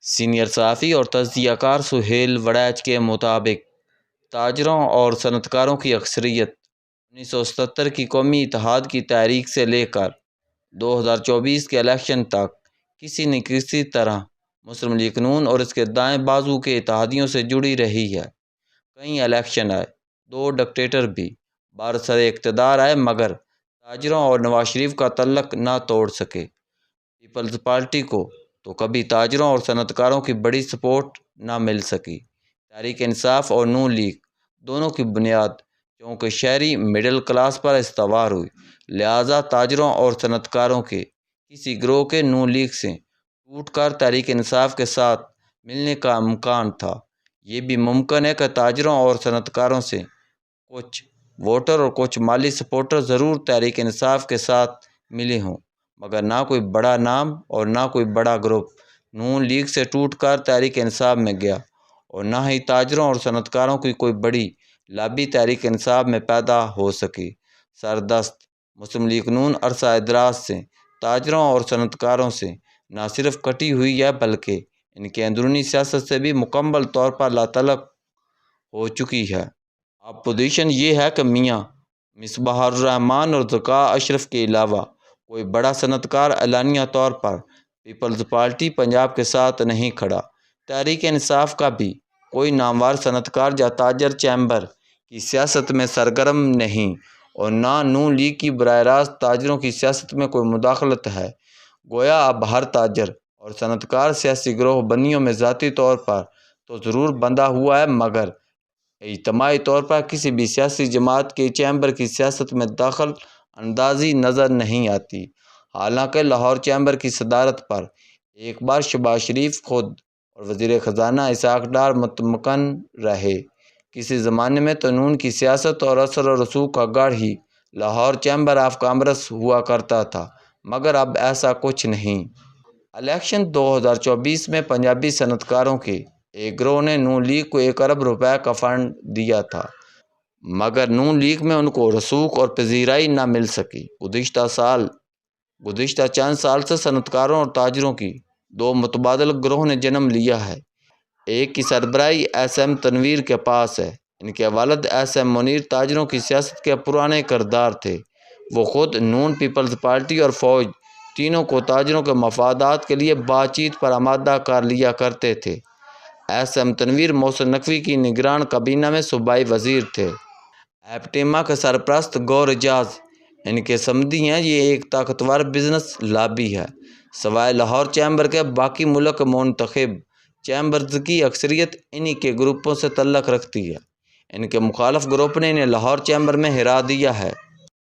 Senior صحافی اور تجزیہ کار سہیل وڑیچ کے مطابق تاجروں اور صنعتکاروں کی اکثریت 1977 کی قومی اتحاد کی تحریک سے لے کر 2024 کے الیکشن تک کسی نہ کسی طرح مسلم لیگ نون اور اس کے دائیں بازو کے اتحادیوں سے جڑی رہی ہے۔ کئی الیکشن آئے، 2 ڈکٹیٹر بھی برسر اقتدار آئے، مگر تاجروں اور نواز شریف کا تعلق نہ توڑ سکے۔ پیپلز پارٹی کو تو کبھی تاجروں اور صنعتکاروں کی بڑی سپورٹ نہ مل سکی۔ تحریک انصاف اور نون لیگ دونوں کی بنیاد چونکہ شہری مڈل کلاس پر استوار ہوئی، لہذا تاجروں اور صنعتکاروں کے کسی گروہ کے نون لیگ سے ٹوٹ کر تحریک انصاف کے ساتھ ملنے کا امکان تھا۔ یہ بھی ممکن ہے کہ تاجروں اور صنعتکاروں سے کچھ ووٹر اور کچھ مالی سپورٹر ضرور تحریک انصاف کے ساتھ ملے ہوں، مگر نہ کوئی بڑا نام اور نہ کوئی بڑا گروپ نون لیگ سے ٹوٹ کر تحریک انصاف میں گیا، اور نہ ہی تاجروں اور صنعتکاروں کی کوئی بڑی لابی تحریک انصاف میں پیدا ہو سکی۔ سردست مسلم لیگ نون عرصہ دراز سے تاجروں اور صنعتکاروں سے نہ صرف کٹی ہوئی ہے بلکہ ان کے اندرونی سیاست سے بھی مکمل طور پر لاتعلق ہو چکی ہے۔ اب پوزیشن یہ ہے کہ میاں مصباح الرحمان اور ذکا اشرف کے علاوہ کوئی بڑا صنعتکار اعلانیہ طور پر پیپلز پارٹی پنجاب کے ساتھ نہیں کھڑا۔ تحریک انصاف کا بھی کوئی نامور صنعتکار یا تاجر چیمبر کی سیاست میں سرگرم نہیں، اور نہ نون لیگ کی براہ راست تاجروں کی سیاست میں کوئی مداخلت ہے۔ گویا اب ہر تاجر اور صنعتکار سیاسی گروہ بندیوں میں ذاتی طور پر تو ضرور بندھا ہوا ہے، مگر اجتماعی طور پر کسی بھی سیاسی جماعت کے چیمبر کی سیاست میں دخل اندازی نظر نہیں آتی۔ حالانکہ لاہور چیمبر کی صدارت پر ایک بار شہباز شریف خود اور وزیر خزانہ اسحاق ڈار متمکن رہے۔ کسی زمانے میں تو نون کی سیاست اور اثر و رسوخ کا گڑھ ہی لاہور چیمبر آف کامرس ہوا کرتا تھا، مگر اب ایسا کچھ نہیں۔ الیکشن 2024 میں پنجابی صنعتکاروں کے ایک گروہ نے نون لیگ کو 1 ارب روپے کا فنڈ دیا تھا، مگر نون لیگ میں ان کو رسوخ اور پذیرائی نہ مل سکی۔ گزشتہ چند سال سے صنعتکاروں اور تاجروں کی 2 متبادل گروہ نے جنم لیا ہے۔ ایک کی سربراہی ایس ایم تنویر کے پاس ہے۔ ان کے والد ایس ایم منیر تاجروں کی سیاست کے پرانے کردار تھے۔ وہ خود نون، پیپلز پارٹی اور فوج تینوں کو تاجروں کے مفادات کے لیے بات چیت پر آمادہ کر لیا کرتے تھے۔ ایس ایم تنویر محسن نقوی کی نگران کابینہ میں صوبائی وزیر تھے۔ ایپٹیما کے سرپرست گور اعجاز ان کے سمدھی ہیں۔ یہ ایک طاقتور بزنس لابی ہے۔ سوائے لاہور چیمبر کے باقی ملک کے منتخب چیمبرز کی اکثریت انہی کے گروپوں سے تعلق رکھتی ہے۔ ان کے مخالف گروپ نے انہیں لاہور چیمبر میں ہرا دیا ہے،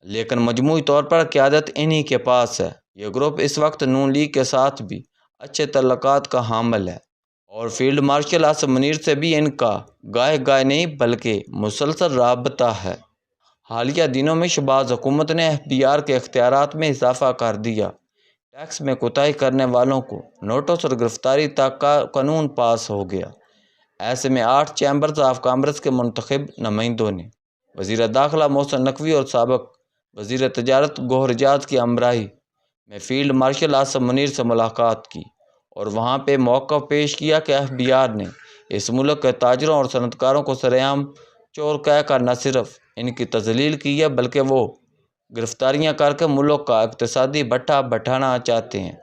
لیکن مجموعی طور پر قیادت انہی کے پاس ہے۔ یہ گروپ اس وقت نون لیگ کے ساتھ بھی اچھے تعلقات کا حامل ہے، اور فیلڈ مارشل اسد منیر سے بھی ان کا گاہے نہیں بلکہ مسلسل رابطہ ہے۔ حالیہ دنوں میں شہباز حکومت نے ایف بی آر کے اختیارات میں اضافہ کر دیا۔ ٹیکس میں کوتاہی کرنے والوں کو نوٹس اور گرفتاری تک کا قانون پاس ہو گیا۔ ایسے میں 8 چیمبرز آف کامرس کے منتخب نمائندوں نے وزیر داخلہ محسن نقوی اور سابق وزیر تجارت گوہر اعجاز کی ہمراہی میں فیلڈ مارشل اسد منیر سے ملاقات کی، اور وہاں پہ موقف پیش کیا کہ ایف بی آر نے اس ملک کے تاجروں اور صنعتکاروں کو سرعام چور کہہ کر نہ صرف ان کی تذلیل کی ہے بلکہ وہ گرفتاریاں کر کے ملک کا اقتصادی بٹھا بٹھانا چاہتے ہیں۔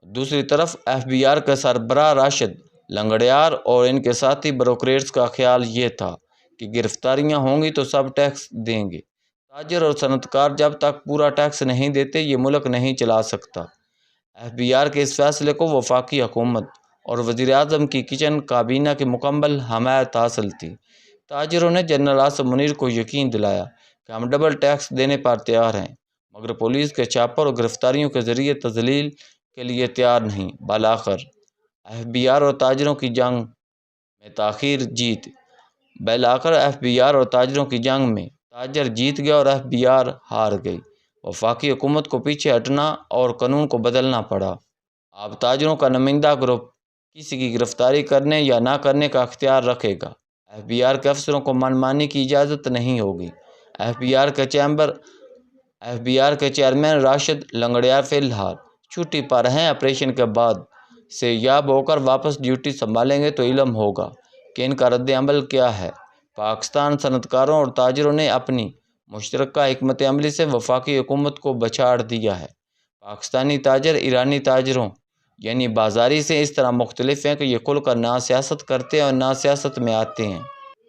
دوسری طرف ایف بی آر کے سربراہ راشد لنگڑیار اور ان کے ساتھی بروکریٹس کا خیال یہ تھا کہ گرفتاریاں ہوں گی تو سب ٹیکس دیں گے۔ تاجر اور صنعتکار جب تک پورا ٹیکس نہیں دیتے یہ ملک نہیں چلا سکتا۔ ایف بی آر کے اس فیصلے کو وفاقی حکومت اور وزیر اعظم کی کچن کابینہ کی مکمل حمایت حاصل تھی۔ تاجروں نے جنرل اسد منیر کو یقین دلایا کہ ہم ڈبل ٹیکس دینے پر تیار ہیں، مگر پولیس کے چھاپوں اور گرفتاریوں کے ذریعے تذلیل کے لیے تیار نہیں۔ بالآخر ایف بی آر اور تاجروں کی جنگ میں تاجر جیت گیا اور ایف بی آر ہار گئی۔ وفاقی حکومت کو پیچھے ہٹنا اور قانون کو بدلنا پڑا۔ اب تاجروں کا نمائندہ گروپ کسی کی گرفتاری کرنے یا نہ کرنے کا اختیار رکھے گا۔ ایف بی آر کے افسروں کو من مانی کی اجازت نہیں ہوگی۔ ایف بی آر کے چیئرمین راشد لنگڑیار فی الحال چھٹی پر ہیں۔ آپریشن کے بعد سے یاب ہو کر واپس ڈیوٹی سنبھالیں گے تو علم ہوگا کہ ان کا رد عمل کیا ہے۔ پاکستان صنعت کاروں اور تاجروں نے اپنی مشترکہ حکمت عملی سے وفاقی حکومت کو بچھاڑ دیا ہے۔ پاکستانی تاجر ایرانی تاجروں یعنی بازاری سے اس طرح مختلف ہیں کہ یہ کھل کر نہ سیاست کرتے ہیں اور نہ سیاست میں آتے ہیں۔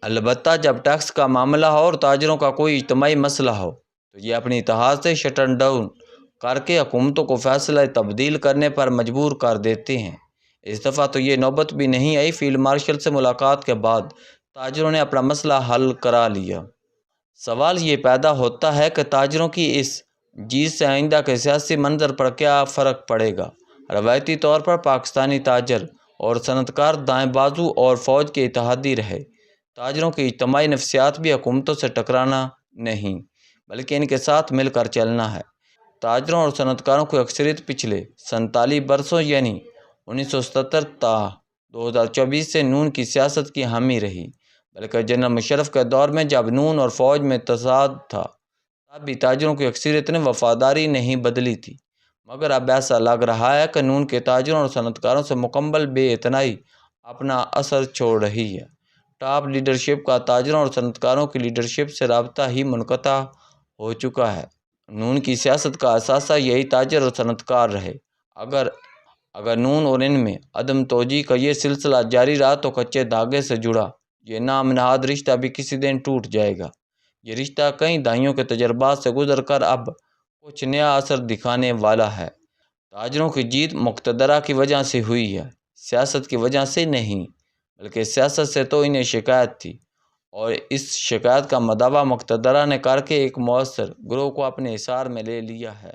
البتہ جب ٹیکس کا معاملہ ہو اور تاجروں کا کوئی اجتماعی مسئلہ ہو تو یہ اپنی اتحاد سے شٹر ڈاؤن کر کے حکومتوں کو فیصلہ تبدیل کرنے پر مجبور کر دیتے ہیں۔ اس دفعہ تو یہ نوبت بھی نہیں آئی۔ فیلڈ مارشل سے ملاقات کے بعد تاجروں نے اپنا مسئلہ حل کرا لیا۔ سوال یہ پیدا ہوتا ہے کہ تاجروں کی اس جیت سے آئندہ کے سیاسی منظر پر کیا فرق پڑے گا۔ روایتی طور پر پاکستانی تاجر اور صنعت کار دائیں بازو اور فوج کے اتحادی رہے۔ تاجروں کی اجتماعی نفسیات بھی حکومتوں سے ٹکرانا نہیں بلکہ ان کے ساتھ مل کر چلنا ہے۔ تاجروں اور صنعت کاروں کی اکثریت پچھلے 47 برسوں یعنی 1977 تا 2024 سے نون کی سیاست کی حامی رہی، بلکہ جنرل مشرف کے دور میں جب نون اور فوج میں تصاد تھا تب بھی تاجروں کی اکثریت نے وفاداری نہیں بدلی تھی۔ مگر اب ایسا لگ رہا ہے کہ نون کے تاجروں اور صنعت کاروں سے مکمل بے اعتنائی اپنا اثر چھوڑ رہی ہے۔ ٹاپ لیڈرشپ کا تاجروں اور صنعت کاروں کی لیڈرشپ سے رابطہ ہی منقطع ہو چکا ہے۔ نون کی سیاست کا اثاثہ یہی تاجر اور صنعت کار رہے۔ اگر نون اور ان میں عدم توجہی کا یہ سلسلہ جاری رہا تو کچے دھاگے سے جڑا یہ نام نہاد رشتہ بھی کسی دن ٹوٹ جائے گا۔ یہ رشتہ کئی دہائیوں کے تجربات سے گزر کر اب کچھ نیا اثر دکھانے والا ہے۔ تاجروں کی جیت مقتدرہ کی وجہ سے ہوئی ہے، سیاست کی وجہ سے نہیں، بلکہ سیاست سے تو انہیں شکایت تھی اور اس شکایت کا مداوع مقتدرہ نے کر کے ایک مؤثر گروہ کو اپنے حصار میں لے لیا ہے۔